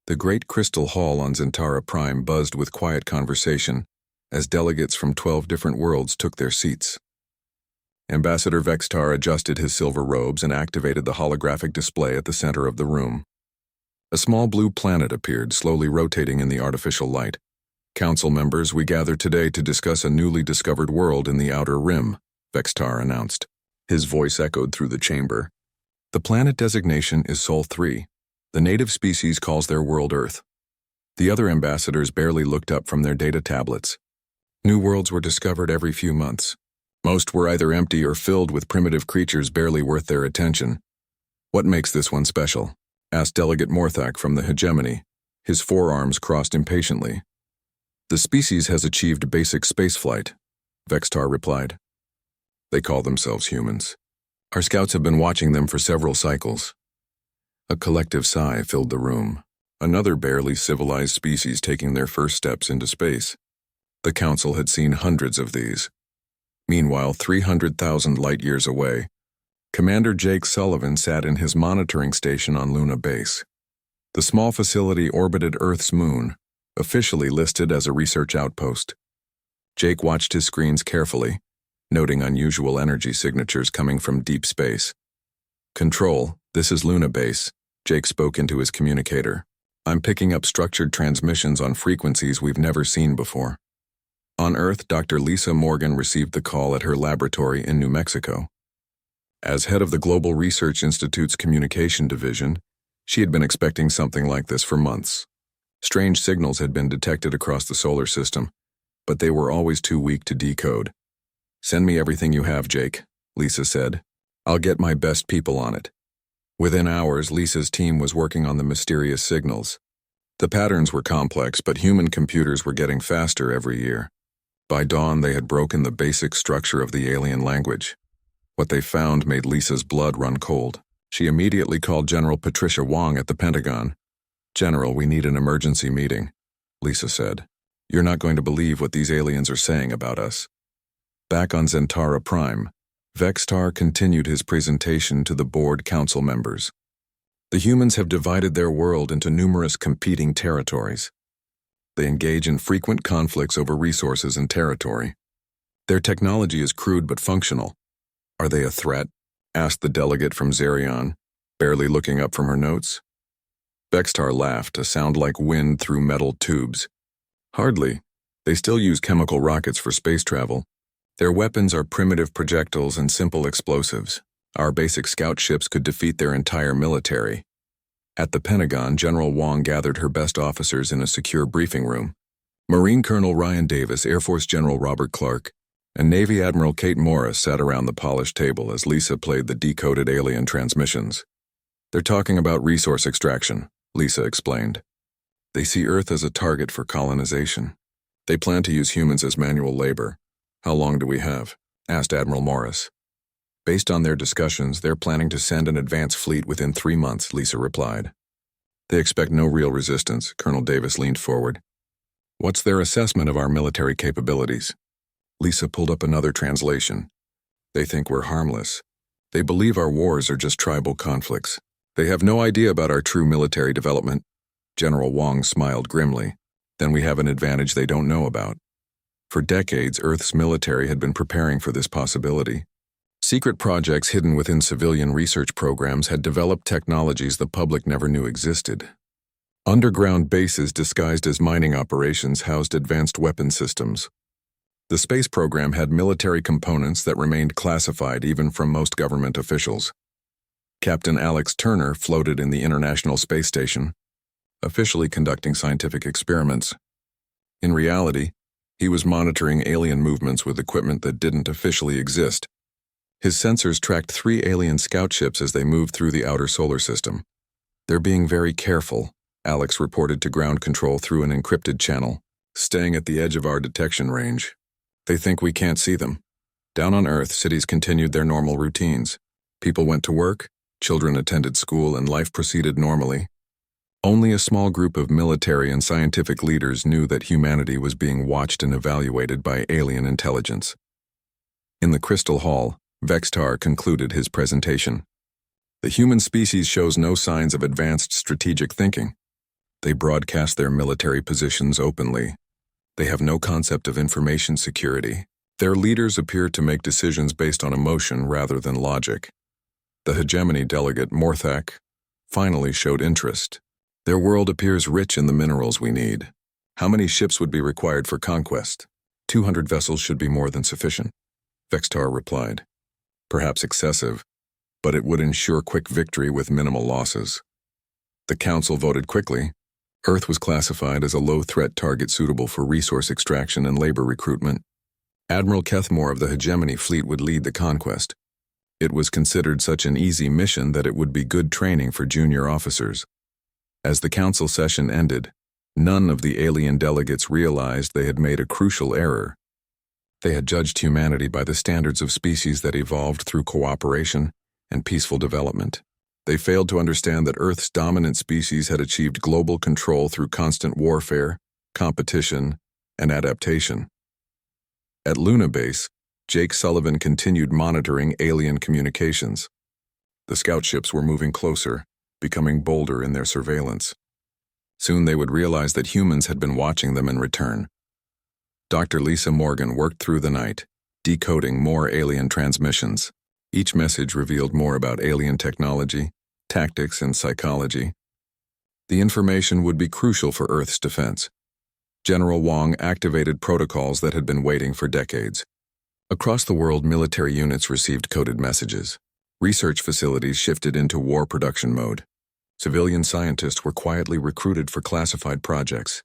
The great crystal hall on Zentara Prime buzzed with quiet conversation as delegates from 12 different worlds took their seats. Ambassador Vextar adjusted his silver robes and activated the holographic display at the center of the room. A small blue planet appeared, slowly rotating in the artificial light. "Council members, we gather today to discuss a newly discovered world in the Outer Rim," Vextar announced. His voice echoed through the chamber. "The planet designation is Sol 3. The native species calls their world Earth." The other ambassadors barely looked up from their data tablets. New worlds were discovered every few months. Most were either empty or filled with primitive creatures barely worth their attention. "What makes this one special?" asked Delegate Morthak from the hegemony, his forearms crossed impatiently. "The species has achieved basic spaceflight," Vextar replied. "They call themselves humans. Our scouts have been watching them for several cycles." A collective sigh filled the room. Another barely civilized species taking their first steps into space. The council had seen hundreds of these. Meanwhile, 300,000 light-years away, Commander Jake Sullivan sat in his monitoring station on Luna Base. The small facility orbited Earth's moon, officially listed as a research outpost. Jake watched his screens carefully, noting unusual energy signatures coming from deep space. "Control, this is Luna Base," Jake spoke into his communicator. "I'm picking up structured transmissions on frequencies we've never seen before." On Earth, Dr. Lisa Morgan received the call at her laboratory in New Mexico. As head of the Global Research Institute's Communication Division, she had been expecting something like this for months. Strange signals had been detected across the solar system, but they were always too weak to decode. "Send me everything you have, Jake," Lisa said. "I'll get my best people on it." Within hours, Lisa's team was working on the mysterious signals. The patterns were complex, but human computers were getting faster every year. By dawn, they had broken the basic structure of the alien language. What they found made Lisa's blood run cold. She immediately called General Patricia Wong at the Pentagon. "General, we need an emergency meeting," Lisa said. "You're not going to believe what these aliens are saying about us." Back on Zentara Prime, Vextar continued his presentation to the board council members. "The humans have divided their world into numerous competing territories. They engage in frequent conflicts over resources and territory. Their technology is crude but functional. Are they a threat?" asked the delegate from Zerion, barely looking up from her notes. Vextar laughed, a sound like wind through metal tubes. "Hardly. They still use chemical rockets for space travel. Their weapons are primitive projectiles and simple explosives. Our basic scout ships could defeat their entire military." At the Pentagon, General Wong gathered her best officers in a secure briefing room. Marine Colonel Ryan Davis, Air Force General Robert Clark, and Navy Admiral Kate Morris sat around the polished table as Lisa played the decoded alien transmissions. "They're talking about resource extraction," Lisa explained. "They see Earth as a target for colonization. They plan to use humans as manual labor." "How long do we have?" asked Admiral Morris. "Based on their discussions, they're planning to send an advance fleet within 3 months," Lisa replied. "They expect no real resistance," Colonel Davis leaned forward. "What's their assessment of our military capabilities?" Lisa pulled up another translation. "They think we're harmless. They believe our wars are just tribal conflicts. They have no idea about our true military development." General Wong smiled grimly. "Then we have an advantage they don't know about." For decades, Earth's military had been preparing for this possibility. Secret projects hidden within civilian research programs had developed technologies the public never knew existed. Underground bases disguised as mining operations housed advanced weapon systems. The space program had military components that remained classified even from most government officials. Captain Alex Turner floated in the International Space Station, officially conducting scientific experiments. In reality, he was monitoring alien movements with equipment that didn't officially exist. His sensors tracked 3 alien scout ships as they moved through the outer solar system. "They're being very careful," Alex reported to ground control through an encrypted channel, "staying at the edge of our detection range. They think we can't see them." Down on Earth, cities continued their normal routines. People went to work, children attended school, and life proceeded normally. Only a small group of military and scientific leaders knew that humanity was being watched and evaluated by alien intelligence. In the Crystal Hall, Vextar concluded his presentation. "The human species shows no signs of advanced strategic thinking. They broadcast their military positions openly. They have no concept of information security. Their leaders appear to make decisions based on emotion rather than logic. The hegemony delegate, Morthak, finally showed interest. Their world appears rich in the minerals we need. How many ships would be required for conquest? 200 vessels should be more than sufficient, Vextar replied. Perhaps excessive, but it would ensure quick victory with minimal losses. The council voted quickly. Earth was classified as a low-threat target suitable for resource extraction and labor recruitment. Admiral Kethmore of the Hegemony Fleet would lead the conquest. It was considered such an easy mission that it would be good training for junior officers. As the council session ended, none of the alien delegates realized they had made a crucial error. They had judged humanity by the standards of species that evolved through cooperation and peaceful development. They failed to understand that Earth's dominant species had achieved global control through constant warfare, competition, and adaptation. At Luna Base, Jake Sullivan continued monitoring alien communications. The scout ships were moving closer, becoming bolder in their surveillance. Soon they would realize that humans had been watching them in return. Dr. Lisa Morgan worked through the night, decoding more alien transmissions. Each message revealed more about alien technology, tactics, and psychology. The information would be crucial for Earth's defense. General Wong activated protocols that had been waiting for decades. Across the world, military units received coded messages. Research facilities shifted into war production mode. Civilian scientists were quietly recruited for classified projects.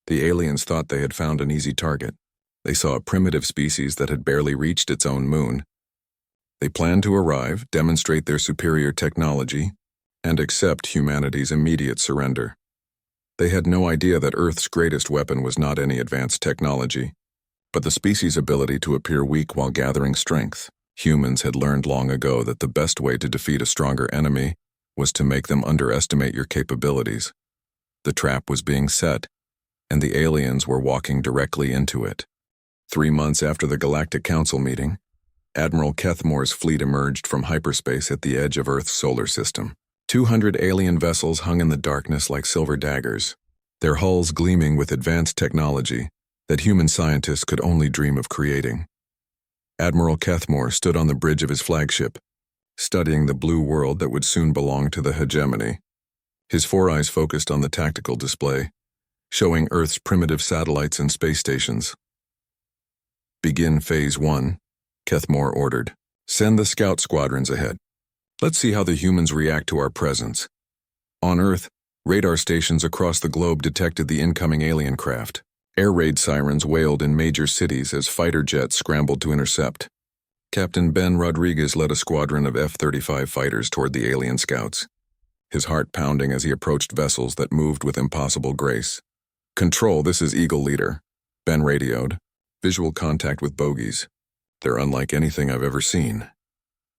The aliens thought they had found an easy target. They saw a primitive species that had barely reached its own moon. They planned to arrive, demonstrate their superior technology, and accept humanity's immediate surrender. They had no idea that Earth's greatest weapon was not any advanced technology, but the species' ability to appear weak while gathering strength. Humans had learned long ago that the best way to defeat a stronger enemy was to make them underestimate your capabilities. The trap was being set, and the aliens were walking directly into it. 3 months after the Galactic Council meeting, Admiral Kethmore's fleet emerged from hyperspace at the edge of Earth's solar system. 200 alien vessels hung in the darkness like silver daggers, their hulls gleaming with advanced technology that human scientists could only dream of creating. Admiral Kethmore stood on the bridge of his flagship, studying the blue world that would soon belong to the hegemony. His 4 eyes focused on the tactical display, showing Earth's primitive satellites and space stations. Begin Phase 1, Kethmore ordered. Send the scout squadrons ahead. Let's see how the humans react to our presence. On Earth, radar stations across the globe detected the incoming alien craft. Air raid sirens wailed in major cities as fighter jets scrambled to intercept. Captain Ben Rodriguez led a squadron of F-35 fighters toward the alien scouts, his heart pounding as he approached vessels that moved with impossible grace. Control, this is Eagle Leader, Ben radioed. Visual contact with bogies. They're unlike anything I've ever seen.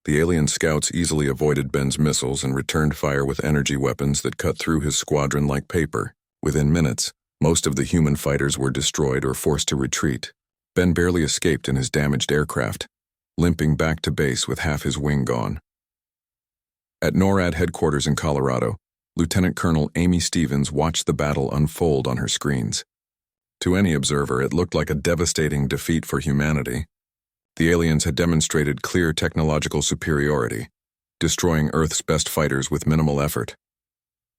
The alien scouts easily avoided Ben's missiles and returned fire with energy weapons that cut through his squadron like paper. Within minutes, most of the human fighters were destroyed or forced to retreat. Ben barely escaped in his damaged aircraft, limping back to base with half his wing gone. At NORAD headquarters in Colorado, Lieutenant Colonel Amy Stevens watched the battle unfold on her screens. To any observer, it looked like a devastating defeat for humanity. The aliens had demonstrated clear technological superiority, destroying Earth's best fighters with minimal effort.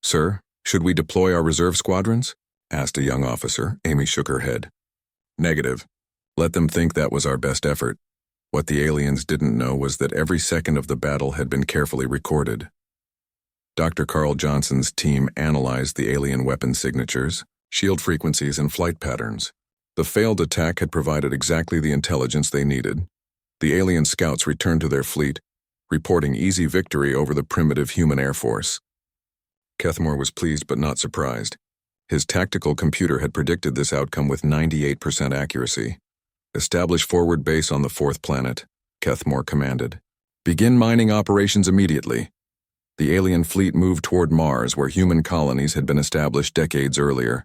"Sir, should we deploy our reserve squadrons?" asked a young officer. Amy shook her head. "Negative. Let them think that was our best effort." What the aliens didn't know was that every second of the battle had been carefully recorded. Dr. Carl Johnson's team analyzed the alien weapon signatures, shield frequencies, and flight patterns. The failed attack had provided exactly the intelligence they needed. The alien scouts returned to their fleet, reporting easy victory over the primitive human air force. Kethmore was pleased but not surprised. His tactical computer had predicted this outcome with 98% accuracy. "Establish forward base on the 4th planet," Kethmore commanded. "Begin mining operations immediately." The alien fleet moved toward Mars, where human colonies had been established decades earlier.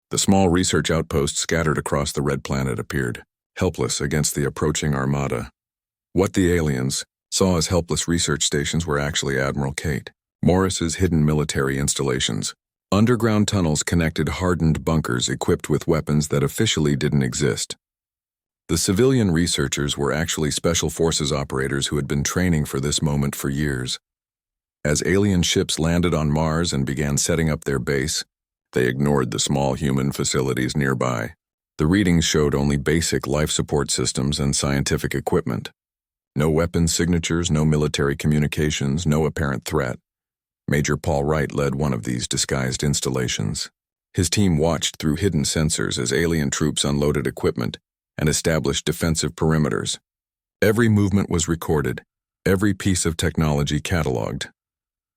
The small research outposts scattered across the red planet appeared, helpless against the approaching armada. What the aliens saw as helpless research stations were actually Admiral Kate Morris's hidden military installations. Underground tunnels connected hardened bunkers equipped with weapons that officially didn't exist. The civilian researchers were actually Special Forces operators who had been training for this moment for years. As alien ships landed on Mars and began setting up their base, they ignored the small human facilities nearby. The readings showed only basic life support systems and scientific equipment. No weapon signatures, no military communications, no apparent threat. Major Paul Wright led one of these disguised installations. His team watched through hidden sensors as alien troops unloaded equipment and established defensive perimeters. Every movement was recorded, every piece of technology cataloged.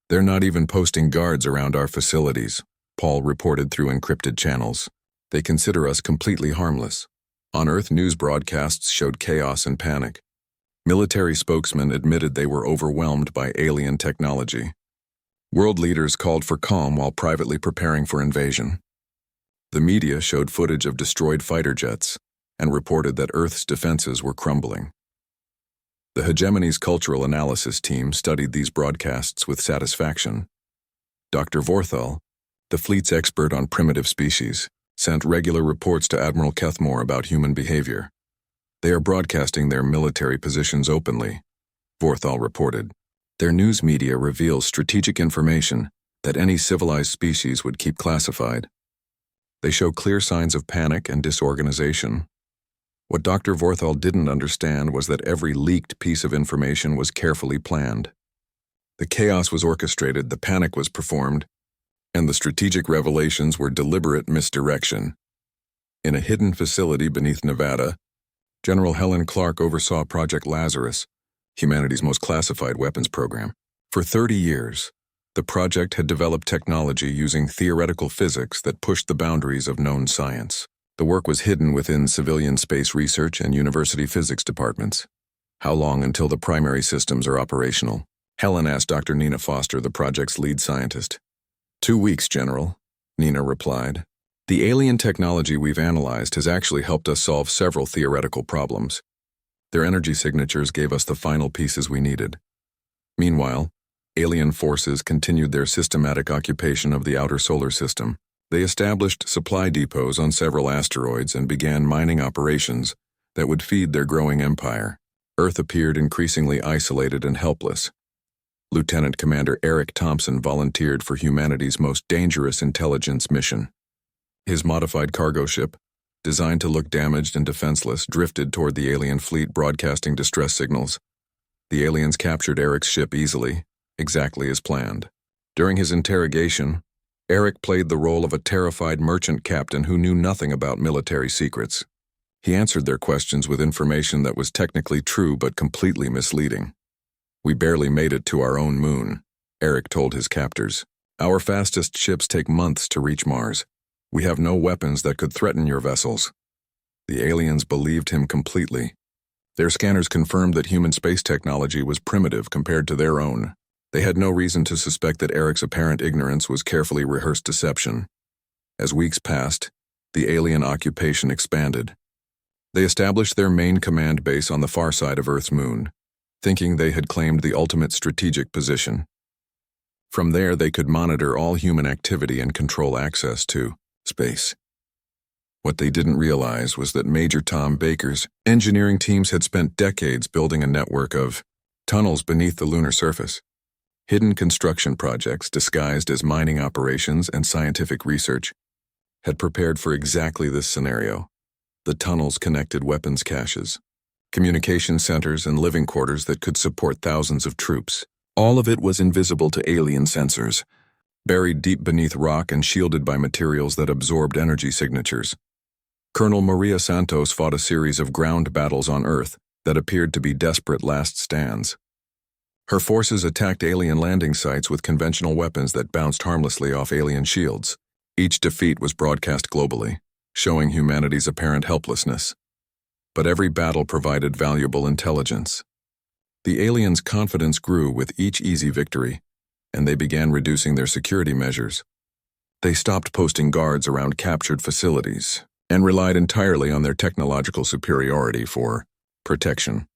"They're not even posting guards around our facilities," Paul reported through encrypted channels. "They consider us completely harmless." On Earth, news broadcasts showed chaos and panic. Military spokesmen admitted they were overwhelmed by alien technology. World leaders called for calm while privately preparing for invasion. The media showed footage of destroyed fighter jets and reported that Earth's defenses were crumbling. The hegemony's cultural analysis team studied these broadcasts with satisfaction. Dr. Vorthal, the fleet's expert on primitive species, sent regular reports to Admiral Kethmore about human behavior. "They are broadcasting their military positions openly," Vorthal reported. "Their news media reveals strategic information that any civilized species would keep classified. They show clear signs of panic and disorganization." What Dr. Vorthal didn't understand was that every leaked piece of information was carefully planned. The chaos was orchestrated, the panic was performed, and the strategic revelations were deliberate misdirection. In a hidden facility beneath Nevada, General Helen Clark oversaw Project Lazarus, humanity's most classified weapons program. For 30 years, the project had developed technology using theoretical physics that pushed the boundaries of known science. The work was hidden within civilian space research and university physics departments. "How long until the primary systems are operational?" Helen asked Dr. Nina Foster, the project's lead scientist. 2 weeks, General," Nina replied. "The alien technology we've analyzed has actually helped us solve several theoretical problems. Their energy signatures gave us the final pieces we needed." Meanwhile, alien forces continued their systematic occupation of the outer solar system. They established supply depots on several asteroids and began mining operations that would feed their growing empire. Earth appeared increasingly isolated and helpless. Lieutenant Commander Eric Thompson volunteered for humanity's most dangerous intelligence mission. His modified cargo ship, designed to look damaged and defenseless, drifted toward the alien fleet, broadcasting distress signals. The aliens captured Eric's ship easily, exactly as planned. During his interrogation, Eric played the role of a terrified merchant captain who knew nothing about military secrets. He answered their questions with information that was technically true but completely misleading. "We barely made it to our own moon," Eric told his captors. "Our fastest ships take months to reach Mars. We have no weapons that could threaten your vessels." The aliens believed him completely. Their scanners confirmed that human space technology was primitive compared to their own. They had no reason to suspect that Eric's apparent ignorance was carefully rehearsed deception. As weeks passed, the alien occupation expanded. They established their main command base on the far side of Earth's moon, thinking they had claimed the ultimate strategic position. From there, they could monitor all human activity and control access to space. What they didn't realize was that Major Tom Baker's engineering teams had spent decades building a network of tunnels beneath the lunar surface. Hidden construction projects disguised as mining operations and scientific research had prepared for exactly this scenario. The tunnels connected weapons caches, communication centers, and living quarters that could support thousands of troops. All of it was invisible to alien sensors, buried deep beneath rock and shielded by materials that absorbed energy signatures. Colonel Maria Santos fought a series of ground battles on Earth that appeared to be desperate last stands. Her forces attacked alien landing sites with conventional weapons that bounced harmlessly off alien shields. Each defeat was broadcast globally, showing humanity's apparent helplessness. But every battle provided valuable intelligence. The aliens' confidence grew with each easy victory, and they began reducing their security measures. They stopped posting guards around captured facilities and relied entirely on their technological superiority for protection.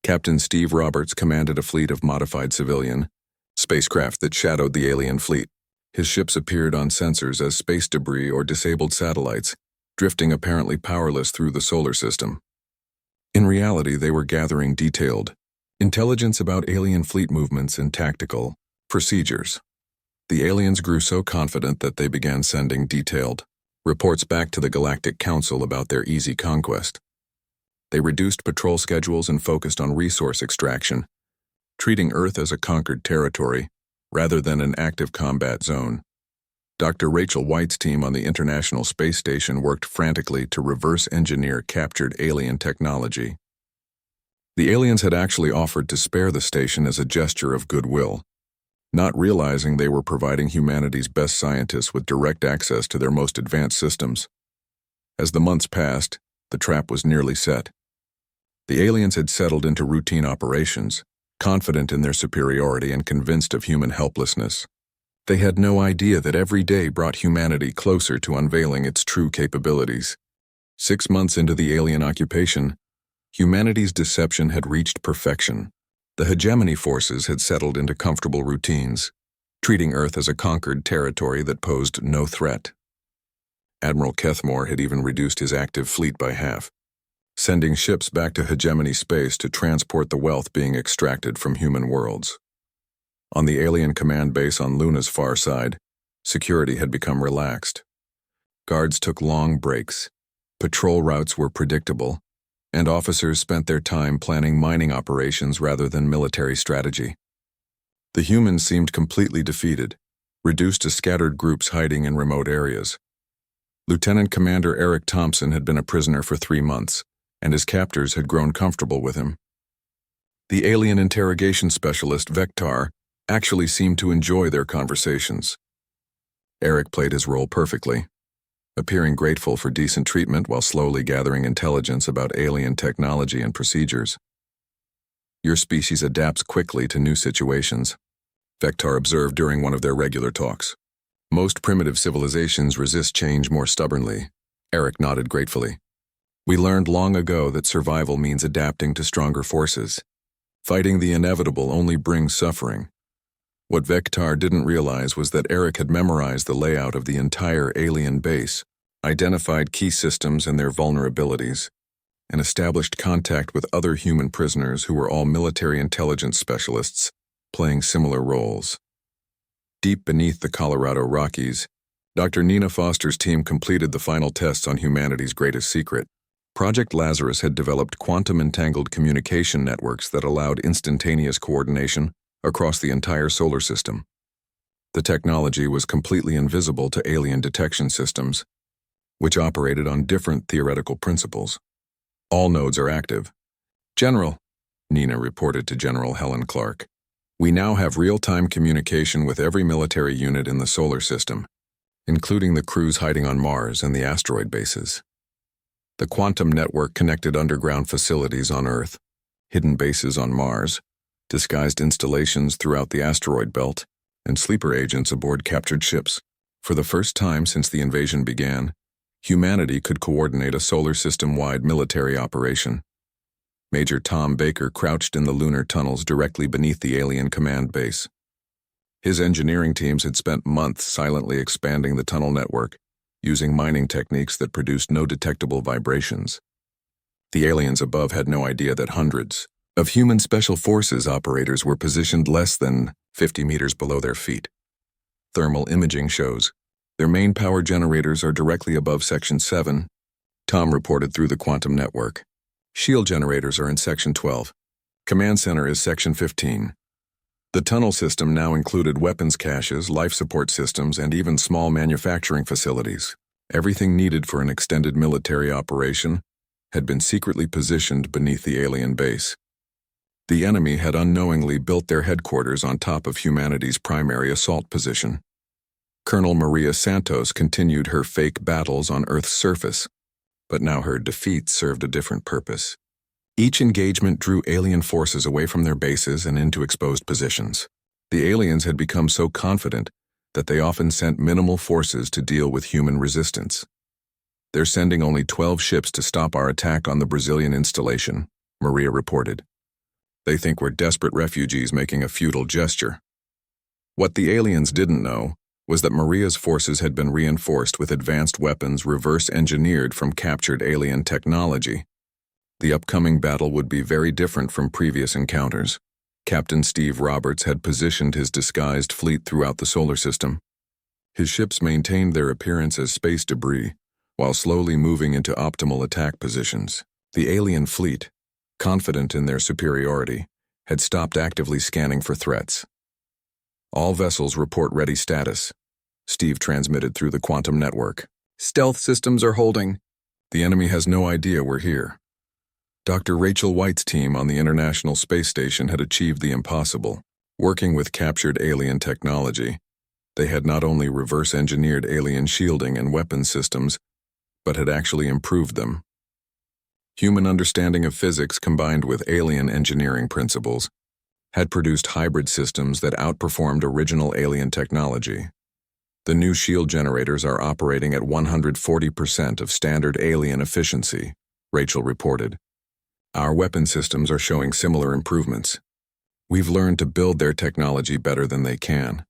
Captain Steve Roberts commanded a fleet of modified civilian spacecraft that shadowed the alien fleet. His ships appeared on sensors as space debris or disabled satellites, drifting apparently powerless through the solar system. In reality, they were gathering detailed intelligence about alien fleet movements and tactical procedures. The aliens grew so confident that they began sending detailed reports back to the Galactic Council about their easy conquest. They reduced patrol schedules and focused on resource extraction, treating Earth as a conquered territory rather than an active combat zone. Dr. Rachel White's team on the International Space Station worked frantically to reverse engineer captured alien technology. The aliens had actually offered to spare the station as a gesture of goodwill, not realizing they were providing humanity's best scientists with direct access to their most advanced systems. As the months passed, the trap was nearly set. The aliens had settled into routine operations, confident in their superiority and convinced of human helplessness. They had no idea that every day brought humanity closer to unveiling its true capabilities. 6 months into the alien occupation, humanity's deception had reached perfection. The hegemony forces had settled into comfortable routines, treating Earth as a conquered territory that posed no threat. Admiral Kethmore had even reduced his active fleet by half, sending ships back to hegemony space to transport the wealth being extracted from human worlds. On the alien command base on Luna's far side, security had become relaxed. Guards took long breaks, patrol routes were predictable, and officers spent their time planning mining operations rather than military strategy. The humans seemed completely defeated, reduced to scattered groups hiding in remote areas. Lieutenant Commander Eric Thompson had been a prisoner for 3 months, and his captors had grown comfortable with him. The alien interrogation specialist, Vectar, actually seemed to enjoy their conversations. Eric played his role perfectly, appearing grateful for decent treatment while slowly gathering intelligence about alien technology and procedures. Your species adapts quickly to new situations, Vectar observed during one of their regular talks. Most primitive civilizations resist change more stubbornly. Eric nodded gratefully. We learned long ago that survival means adapting to stronger forces. Fighting the inevitable only brings suffering. What Vectar didn't realize was that Eric had memorized the layout of the entire alien base, identified key systems and their vulnerabilities, and established contact with other human prisoners who were all military intelligence specialists, playing similar roles. Deep beneath the Colorado Rockies, Dr. Nina Foster's team completed the final tests on humanity's greatest secret. Project Lazarus had developed quantum-entangled communication networks that allowed instantaneous coordination across the entire solar system. The technology was completely invisible to alien detection systems, which operated on different theoretical principles. All nodes are active. General, Nina reported to General Helen Clark, we now have real-time communication with every military unit in the solar system, including the crews hiding on Mars and the asteroid bases. The quantum network connected underground facilities on Earth, hidden bases on Mars, disguised installations throughout the asteroid belt, and sleeper agents aboard captured ships. For the first time since the invasion began, humanity could coordinate a solar system-wide military operation. Major Tom Baker crouched in the lunar tunnels directly beneath the alien command base. His engineering teams had spent months silently expanding the tunnel network, using mining techniques that produced no detectable vibrations. The aliens above had no idea that hundreds of human special forces operators were positioned less than 50 meters below their feet. Thermal imaging shows their main power generators are directly above Section 7, Tom reported through the quantum network. Shield generators are in Section 12. Command Center is Section 15. The tunnel system now included weapons caches, life support systems, and even small manufacturing facilities. Everything needed for an extended military operation had been secretly positioned beneath the alien base. The enemy had unknowingly built their headquarters on top of humanity's primary assault position. Colonel Maria Santos continued her fake battles on Earth's surface, but now her defeats served a different purpose. Each engagement drew alien forces away from their bases and into exposed positions. The aliens had become so confident that they often sent minimal forces to deal with human resistance. They're sending only 12 ships to stop our attack on the Brazilian installation, Maria reported. They think we're desperate refugees making a futile gesture. What the aliens didn't know was that Maria's forces had been reinforced with advanced weapons reverse-engineered from captured alien technology. The upcoming battle would be very different from previous encounters. Captain Steve Roberts had positioned his disguised fleet throughout the solar system. His ships maintained their appearance as space debris, while slowly moving into optimal attack positions. The alien fleet, confident in their superiority, had stopped actively scanning for threats. "All vessels report ready status," Steve transmitted through the quantum network. "Stealth systems are holding. The enemy has no idea we're here." Dr. Rachel White's team on the International Space Station had achieved the impossible. Working with captured alien technology, they had not only reverse-engineered alien shielding and weapon systems, but had actually improved them. Human understanding of physics combined with alien engineering principles had produced hybrid systems that outperformed original alien technology. The new shield generators are operating at 140% of standard alien efficiency, Rachel reported. "Our weapon systems are showing similar improvements. We've learned to build their technology better than they can."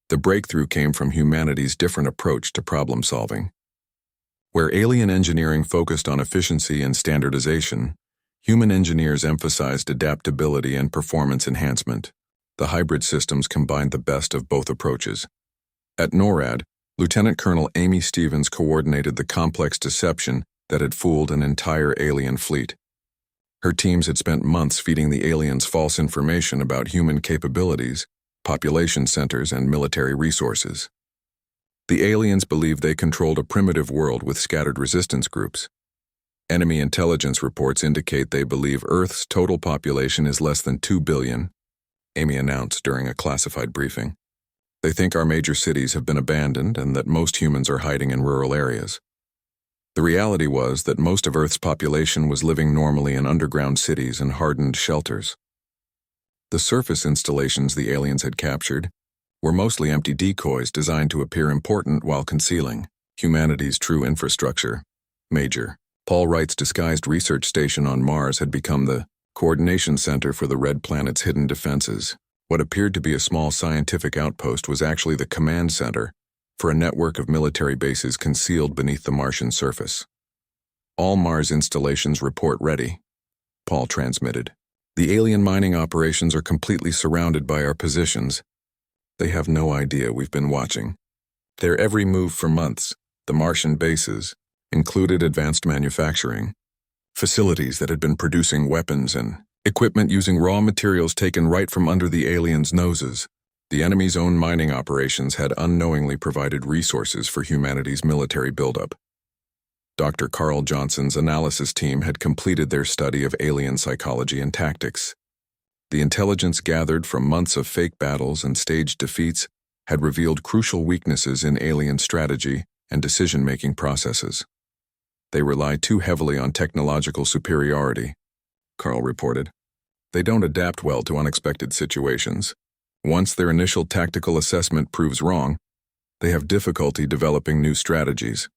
The breakthrough came from humanity's different approach to problem solving. Where alien engineering focused on efficiency and standardization, human engineers emphasized adaptability and performance enhancement. The hybrid systems combined the best of both approaches. At NORAD, Lieutenant Colonel Amy Stevens coordinated the complex deception that had fooled an entire alien fleet. Her teams had spent months feeding the aliens false information about human capabilities, population centers, and military resources. The aliens believed they controlled a primitive world with scattered resistance groups. Enemy intelligence reports indicate they believe Earth's total population is less than 2 billion, Amy announced during a classified briefing. They think our major cities have been abandoned and that most humans are hiding in rural areas. The reality was that most of Earth's population was living normally in underground cities and hardened shelters. The surface installations the aliens had captured were mostly empty decoys designed to appear important while concealing humanity's true infrastructure. Major Paul Wright's disguised research station on Mars had become the coordination center for the Red Planet's hidden defenses. What appeared to be a small scientific outpost was actually the command center for a network of military bases concealed beneath the Martian surface. "All Mars installations report ready," Paul transmitted. "The alien mining operations are completely surrounded by our positions. They have no idea we've been watching. Their every move for months, the Martian bases, included advanced manufacturing, facilities that had been producing weapons and equipment using raw materials taken right from under the aliens' noses. The enemy's own mining operations had unknowingly provided resources for humanity's military buildup." Dr. Carl Johnson's analysis team had completed their study of alien psychology and tactics. The intelligence gathered from months of fake battles and staged defeats had revealed crucial weaknesses in alien strategy and decision-making processes. "They rely too heavily on technological superiority," Carl reported. "They don't adapt well to unexpected situations. Once their initial tactical assessment proves wrong, they have difficulty developing new strategies.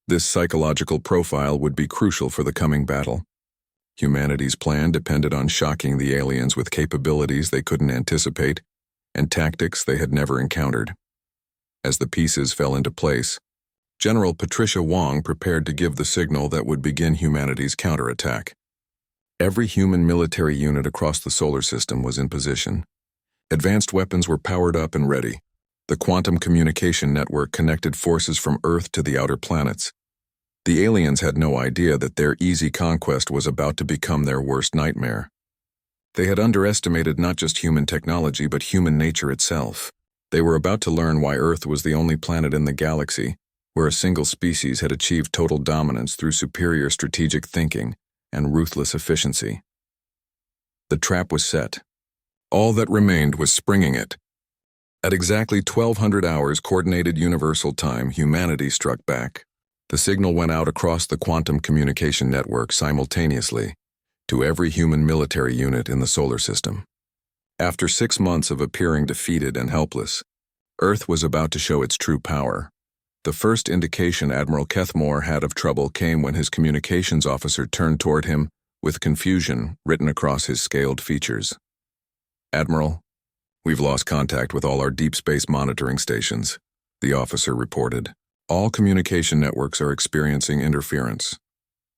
This psychological profile would be crucial for the coming battle. Humanity's plan depended on shocking the aliens with capabilities they couldn't anticipate and tactics they had never encountered." As the pieces fell into place, General Patricia Wong prepared to give the signal that would begin humanity's counterattack. Every human military unit across the solar system was in position. Advanced weapons were powered up and ready. The quantum communication network connected forces from Earth to the outer planets. The aliens had no idea that their easy conquest was about to become their worst nightmare. They had underestimated not just human technology but human nature itself. They were about to learn why Earth was the only planet in the galaxy where a single species had achieved total dominance through superior strategic thinking and ruthless efficiency. The trap was set. All that remained was springing it. At exactly 1200 hours Coordinated Universal Time, humanity struck back. The signal went out across the quantum communication network simultaneously to every human military unit in the solar system. After 6 months of appearing defeated and helpless, Earth was about to show its true power. The first indication Admiral Kethmore had of trouble came when his communications officer turned toward him with confusion written across his scaled features. "Admiral, we've lost contact with all our deep space monitoring stations. the officer reported. All communication networks are experiencing interference.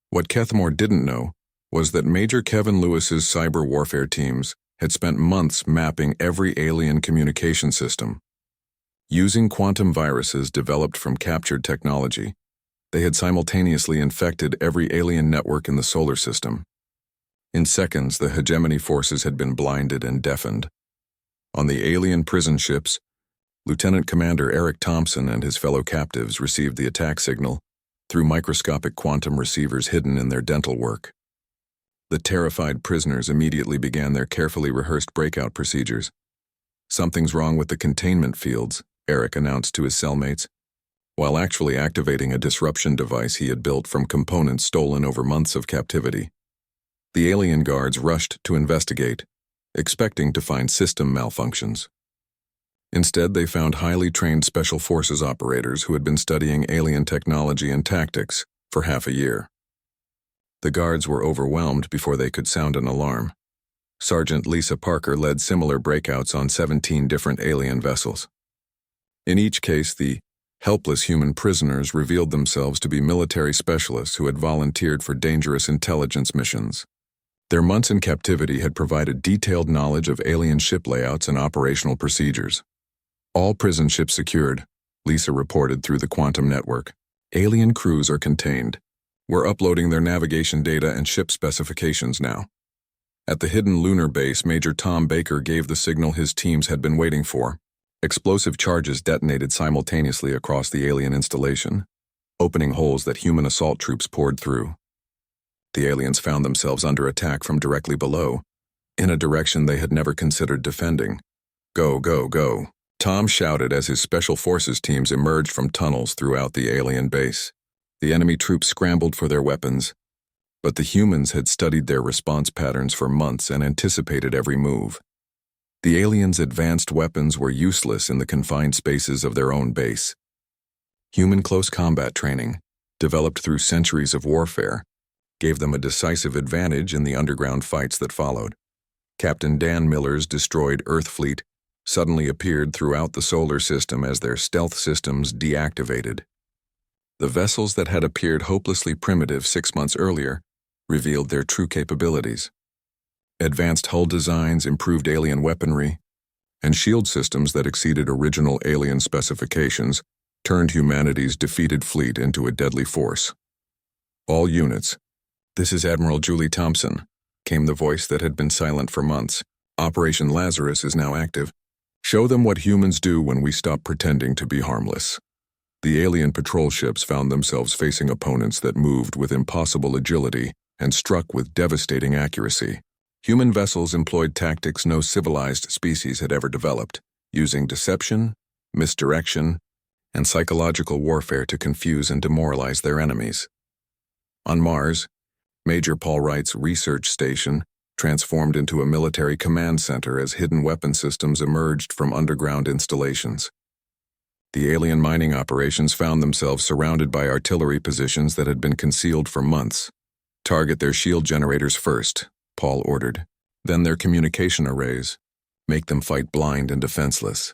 What Kethmore didn't know was that Major Kevin Lewis's cyber warfare teams had spent months mapping every alien communication system. Using quantum viruses developed from captured technology, they had simultaneously infected every alien network in the solar system. In seconds, the hegemony forces had been blinded and deafened. On the alien prison ships, Lieutenant Commander Eric Thompson and his fellow captives received the attack signal through microscopic quantum receivers hidden in their dental work. The terrified prisoners immediately began their carefully rehearsed breakout procedures. "Something's wrong with the containment fields," Eric announced to his cellmates, while actually activating a disruption device he had built from components stolen over months of captivity. The alien guards rushed to investigate, expecting to find system malfunctions. Instead, they found highly trained Special Forces operators who had been studying alien technology and tactics for half a year. The guards were overwhelmed before they could sound an alarm. Sergeant Lisa Parker led similar breakouts on 17 different alien vessels. In each case, the helpless human prisoners revealed themselves to be military specialists who had volunteered for dangerous intelligence missions. Their months in captivity had provided detailed knowledge of alien ship layouts and operational procedures. "All prison ships secured," Lisa reported through the quantum network. "Alien crews are contained. We're uploading their navigation data and ship specifications now." At the hidden lunar base, Major Tom Baker gave the signal his teams had been waiting for. Explosive charges detonated simultaneously across the alien installation, opening holes that human assault troops poured through. The aliens found themselves under attack from directly below, in a direction they had never considered defending. "Go, go, go," Tom shouted as his Special Forces teams emerged from tunnels throughout the alien base. The enemy troops scrambled for their weapons, but the humans had studied their response patterns for months and anticipated every move. The aliens' advanced weapons were useless in the confined spaces of their own base. Human close combat training, developed through centuries of warfare, gave them a decisive advantage in the underground fights that followed. Captain Dan Miller's destroyed Earth fleet suddenly appeared throughout the solar system as their stealth systems deactivated. The vessels that had appeared hopelessly primitive 6 months earlier revealed their true capabilities. Advanced hull designs, improved alien weaponry, and shield systems that exceeded original alien specifications turned humanity's defeated fleet into a deadly force. "All units, this is Admiral Julie Thompson," came the voice that had been silent for months. "Operation Lazarus is now active. Show them what humans do when we stop pretending to be harmless." The alien patrol ships found themselves facing opponents that moved with impossible agility and struck with devastating accuracy. Human vessels employed tactics no civilized species had ever developed, using deception, misdirection, and psychological warfare to confuse and demoralize their enemies. On Mars, Major Paul Wright's research station transformed into a military command center as hidden weapon systems emerged from underground installations. The alien mining operations found themselves surrounded by artillery positions that had been concealed for months. "Target their shield generators first," Paul ordered, "then their communication arrays. Make them fight blind and defenseless."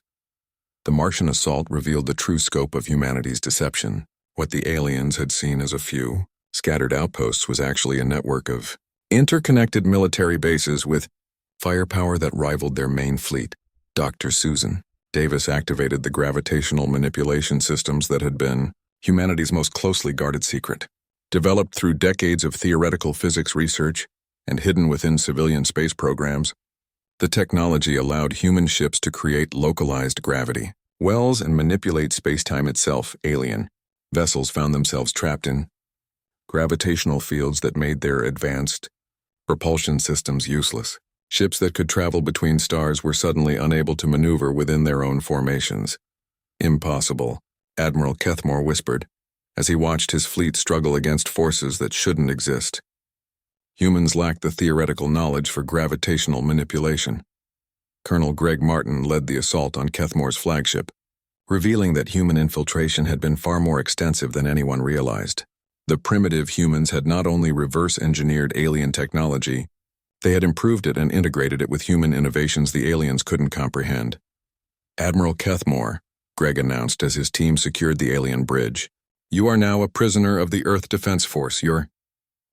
The Martian assault revealed the true scope of humanity's deception. What the aliens had seen as a few scattered outposts was actually a network of interconnected military bases with firepower that rivaled their main fleet. Dr. Susan Davis activated the gravitational manipulation systems that had been humanity's most closely guarded secret. Developed through decades of theoretical physics research and hidden within civilian space programs, the technology allowed human ships to create localized gravity wells and manipulate spacetime itself. Alien vessels found themselves trapped in gravitational fields that made their advanced propulsion systems useless. Ships that could travel between stars were suddenly unable to maneuver within their own formations. "Impossible," Admiral Kethmore whispered, as he watched his fleet struggle against forces that shouldn't exist. Humans lacked the theoretical knowledge for gravitational manipulation. Colonel Greg Martin led the assault on Kethmore's flagship, revealing that human infiltration had been far more extensive than anyone realized. The primitive humans had not only reverse-engineered alien technology, they had improved it and integrated it with human innovations the aliens couldn't comprehend. Admiral Kethmore, Greg announced as his team secured the alien bridge. "You are now a prisoner of the Earth Defense Force. Your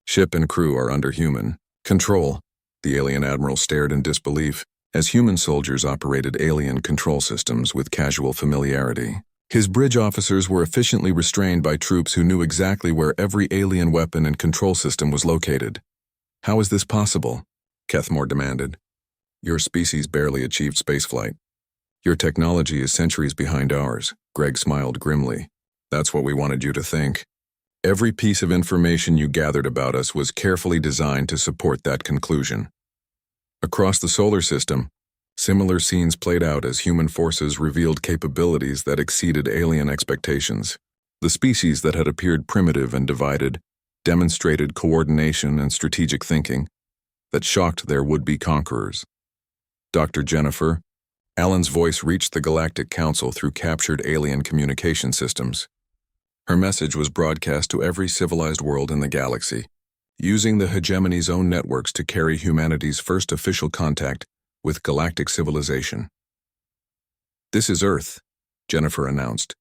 ship and crew are under human control." The alien admiral stared in disbelief as human soldiers operated alien control systems with casual familiarity. His bridge officers were efficiently restrained by troops who knew exactly where every alien weapon and control system was located. "How is this possible?" Kethmore demanded. "Your species barely achieved spaceflight. Your technology is centuries behind ours." Greg smiled grimly. "That's what we wanted you to think. Every piece of information you gathered about us was carefully designed to support that conclusion." Across the solar system, similar scenes played out as human forces revealed capabilities that exceeded alien expectations. The species that had appeared primitive and divided demonstrated coordination and strategic thinking that shocked their would-be conquerors. "Dr. Jennifer," Alan's voice reached the Galactic Council through captured alien communication systems. Her message was broadcast to every civilized world in the galaxy, using the hegemony's own networks to carry humanity's first official contact with galactic civilization. "This is Earth," Jennifer announced.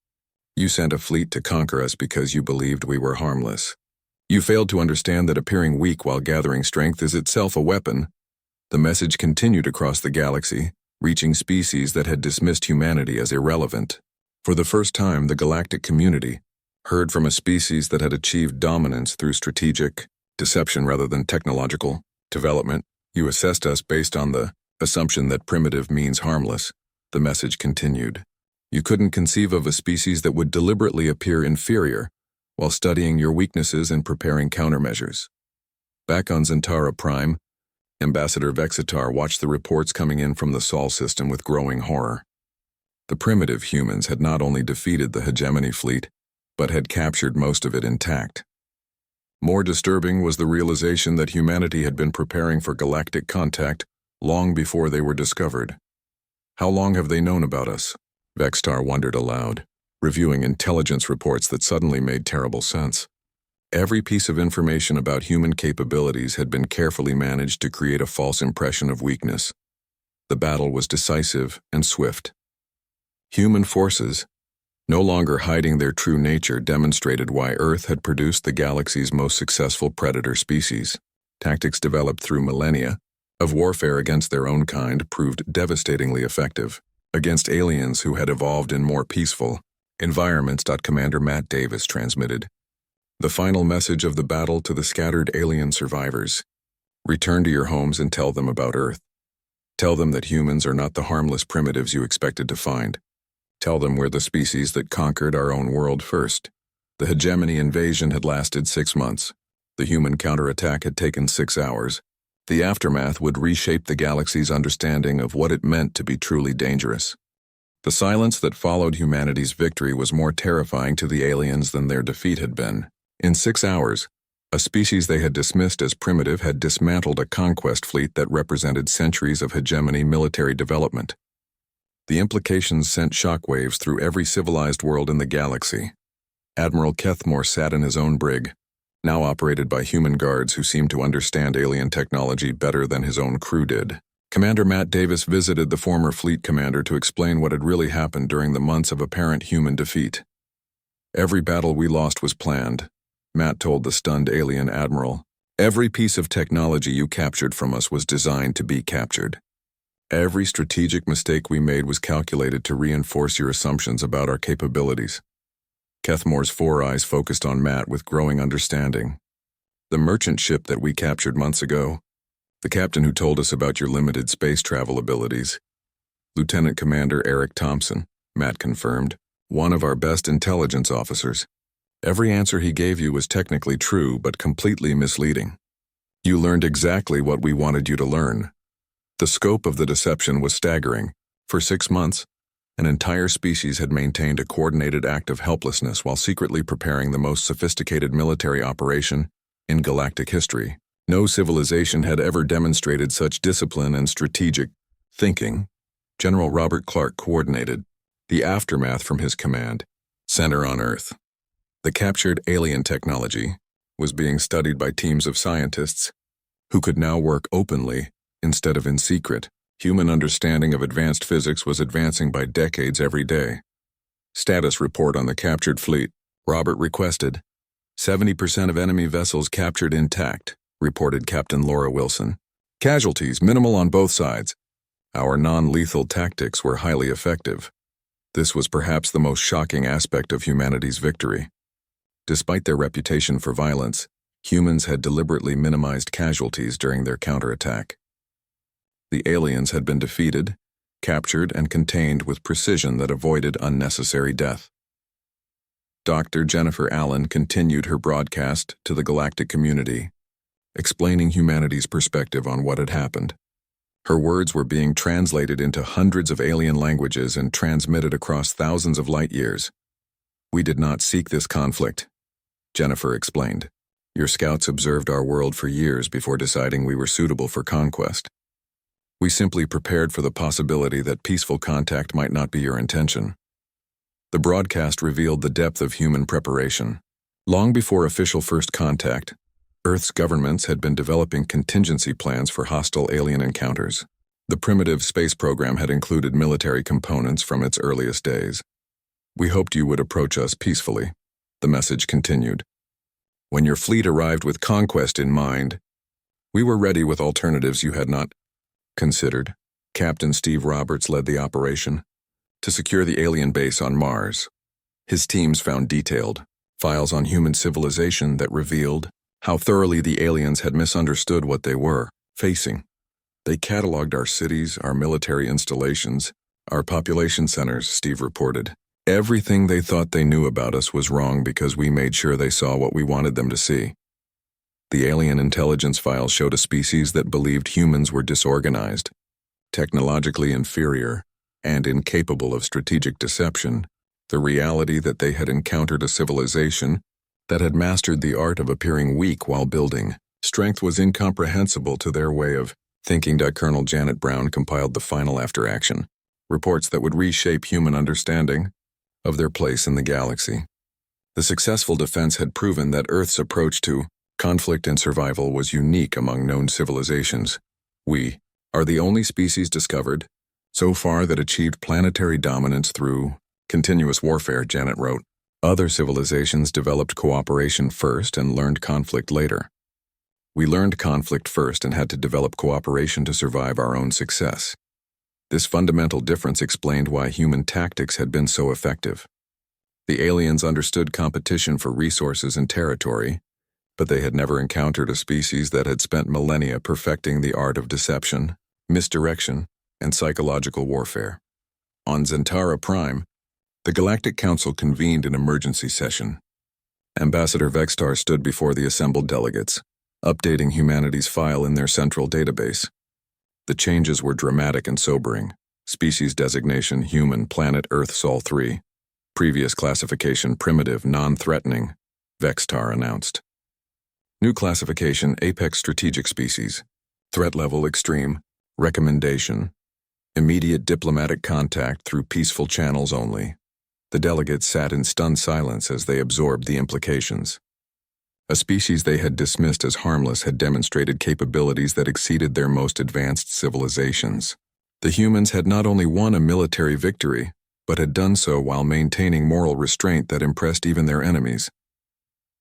"You sent a fleet to conquer us because you believed we were harmless. You failed to understand that appearing weak while gathering strength is itself a weapon." The message continued across the galaxy, reaching species that had dismissed humanity as irrelevant. For the first time, the galactic community heard from a species that had achieved dominance through strategic deception rather than technological development. "You assessed us based on the assumption that primitive means harmless," the message continued. "You couldn't conceive of a species that would deliberately appear inferior while studying your weaknesses and preparing countermeasures." Back on Zentara Prime, Ambassador Vexitar watched the reports coming in from the Sol system with growing horror. The primitive humans had not only defeated the hegemony fleet, but had captured most of it intact. More disturbing was the realization that humanity had been preparing for galactic contact long before they were discovered. "How long have they known about us?" Vextar wondered aloud, reviewing intelligence reports that suddenly made terrible sense. Every piece of information about human capabilities had been carefully managed to create a false impression of weakness. The battle was decisive and swift. Human forces, no longer hiding their true nature, demonstrated why Earth had produced the galaxy's most successful predator species. Tactics developed through millennia of warfare against their own kind proved devastatingly effective against aliens who had evolved in more peaceful environments. Commander Matt Davis transmitted the final message of the battle to the scattered alien survivors. "Return to your homes and tell them about Earth. Tell them that humans are not the harmless primitives you expected to find. Tell them we're the species that conquered our own world first. The hegemony invasion had lasted 6 months. The human counterattack had taken 6 hours. The aftermath would reshape the galaxy's understanding of what it meant to be truly dangerous." The silence that followed humanity's victory was more terrifying to the aliens than their defeat had been. In 6 hours, a species they had dismissed as primitive had dismantled a conquest fleet that represented centuries of hegemony military development. The implications sent shockwaves through every civilized world in the galaxy. Admiral Kethmore sat in his own brig, now operated by human guards who seemed to understand alien technology better than his own crew did. Commander Matt Davis visited the former fleet commander to explain what had really happened during the months of apparent human defeat. "Every battle we lost was planned," Matt told the stunned alien admiral. "Every piece of technology you captured from us was designed to be captured. Every strategic mistake we made was calculated to reinforce your assumptions about our capabilities." Kethmore's 4 eyes focused on Matt with growing understanding. "The merchant ship that we captured months ago, the captain who told us about your limited space travel abilities, Lieutenant Commander Eric Thompson," Matt confirmed, "one of our best intelligence officers. Every answer he gave you was technically true but completely misleading. You learned exactly what we wanted you to learn." The scope of the deception was staggering. For 6 months, an entire species had maintained a coordinated act of helplessness while secretly preparing the most sophisticated military operation in galactic history. No civilization had ever demonstrated such discipline and strategic thinking. General Robert Clark coordinated the aftermath from his command center on Earth. The captured alien technology was being studied by teams of scientists who could now work openly instead of in secret. Human understanding of advanced physics was advancing by decades every day. Status report on the captured fleet. Robert requested. 70% of enemy vessels captured intact, reported Captain Laura Wilson. Casualties minimal on both sides. Our non-lethal tactics were highly effective. This was perhaps the most shocking aspect of humanity's victory. Despite their reputation for violence, humans had deliberately minimized casualties during their counterattack. The aliens had been defeated, captured, and contained with precision that avoided unnecessary death. Dr. Jennifer Allen continued her broadcast to the galactic community, explaining humanity's perspective on what had happened. Her words were being translated into hundreds of alien languages and transmitted across thousands of light years. "We did not seek this conflict," Jennifer explained. "Your scouts observed our world for years before deciding we were suitable for conquest. We simply prepared for the possibility that peaceful contact might not be your intention." The broadcast revealed the depth of human preparation. Long before official first contact, Earth's governments had been developing contingency plans for hostile alien encounters. The primitive space program had included military components from its earliest days. "We hoped you would approach us peacefully," the message continued. "When your fleet arrived with conquest in mind, we were ready with alternatives you had not considered." Captain Steve Roberts led the operation to secure the alien base on Mars. His teams found detailed files on human civilization that revealed how thoroughly the aliens had misunderstood what they were facing. "They cataloged our cities, our military installations, our population centers," Steve reported. "Everything they thought they knew about us was wrong because we made sure they saw what we wanted them to see." The alien intelligence files showed a species that believed humans were disorganized, technologically inferior, and incapable of strategic deception. The reality that they had encountered a civilization that had mastered the art of appearing weak while building strength was incomprehensible to their way of thinking. Colonel Janet Brown compiled the final after-action reports that would reshape human understanding of their place in the galaxy. The successful defense had proven that Earth's approach to conflict and survival was unique among known civilizations. "We are the only species discovered so far that achieved planetary dominance through continuous warfare," Janet wrote. "Other civilizations developed cooperation first and learned conflict later. We learned conflict first and had to develop cooperation to survive our own success." This fundamental difference explained why human tactics had been so effective. The aliens understood competition for resources and territory, but they had never encountered a species that had spent millennia perfecting the art of deception, misdirection, and psychological warfare. On Zentara Prime, the Galactic Council convened an emergency session. Ambassador Vextar stood before the assembled delegates, updating humanity's file in their central database. The changes were dramatic and sobering. Species designation human, planet Earth Sol 3. Previous classification primitive, non-threatening, Vextar announced. New classification apex strategic species. Threat level extreme. Recommendation: immediate diplomatic contact through peaceful channels only. The delegates sat in stunned silence as they absorbed the implications. A species they had dismissed as harmless had demonstrated capabilities that exceeded their most advanced civilizations. The humans had not only won a military victory, but had done so while maintaining moral restraint that impressed even their enemies.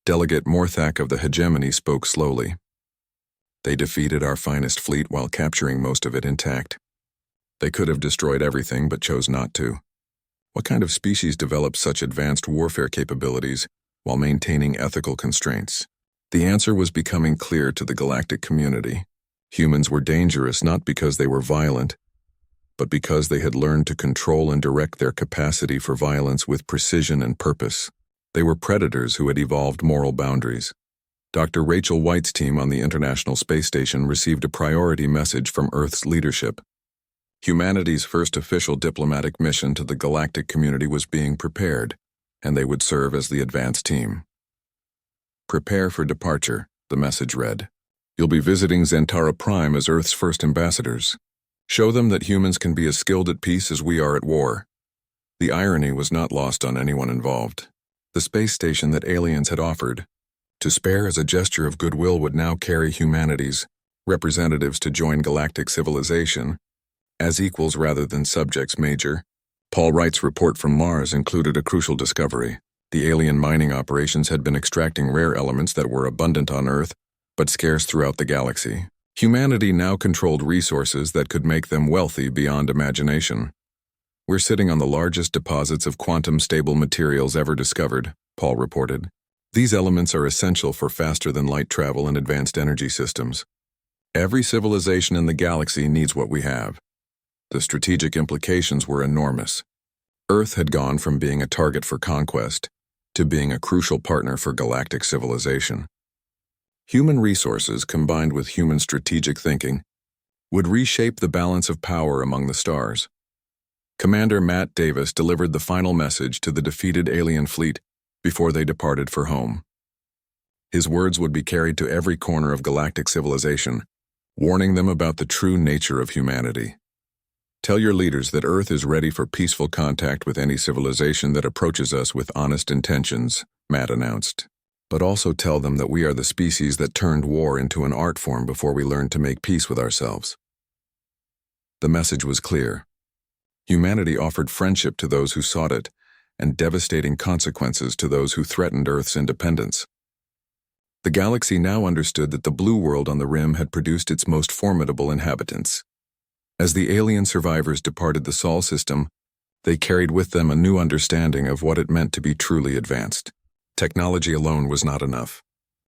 Delegate Morthak of the Hegemony spoke slowly. "They defeated our finest fleet while capturing most of it intact. They could have destroyed everything but chose not to. What kind of species develops such advanced warfare capabilities while maintaining ethical constraints?" The answer was becoming clear to the galactic community. Humans were dangerous not because they were violent, but because they had learned to control and direct their capacity for violence with precision and purpose. They were predators who had evolved moral boundaries. Dr. Rachel White's team on the International Space Station received a priority message from Earth's leadership. Humanity's first official diplomatic mission to the galactic community was being prepared, and they would serve as the advance team. "Prepare for departure," the message read. "You'll be visiting Zentara Prime as Earth's first ambassadors. Show them that humans can be as skilled at peace as we are at war." The irony was not lost on anyone involved. The space station that aliens had offered to spare as a gesture of goodwill would now carry humanity's representatives to join galactic civilization as equals rather than subjects major Paul Wright's report from Mars included a crucial discovery. The alien mining operations had been extracting rare elements that were abundant on Earth, but scarce throughout the galaxy. Humanity now controlled resources that could make them wealthy beyond imagination. "We're sitting on the largest deposits of quantum-stable materials ever discovered," Paul reported. "These elements are essential for faster-than-light travel and advanced energy systems. Every civilization in the galaxy needs what we have." The strategic implications were enormous. Earth had gone from being a target for conquest to being a crucial partner for galactic civilization. Human resources, combined with human strategic thinking, would reshape the balance of power among the stars. Commander Matt Davis delivered the final message to the defeated alien fleet before they departed for home. His words would be carried to every corner of galactic civilization, warning them about the true nature of humanity. "Tell your leaders that Earth is ready for peaceful contact with any civilization that approaches us with honest intentions," Matt announced. "But also tell them that we are the species that turned war into an art form before we learned to make peace with ourselves." The message was clear. Humanity offered friendship to those who sought it, and devastating consequences to those who threatened Earth's independence. The galaxy now understood that the blue world on the rim had produced its most formidable inhabitants. As the alien survivors departed the Sol system, they carried with them a new understanding of what it meant to be truly advanced. Technology alone was not enough.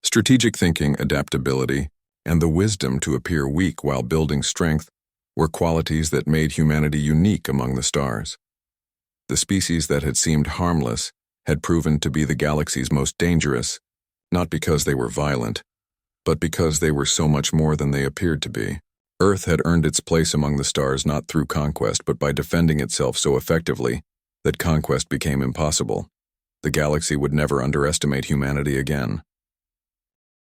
Strategic thinking, adaptability, and the wisdom to appear weak while building strength were qualities that made humanity unique among the stars. The species that had seemed harmless had proven to be the galaxy's most dangerous, not because they were violent, but because they were so much more than they appeared to be. Earth had earned its place among the stars not through conquest but by defending itself so effectively that conquest became impossible. The galaxy would never underestimate humanity again.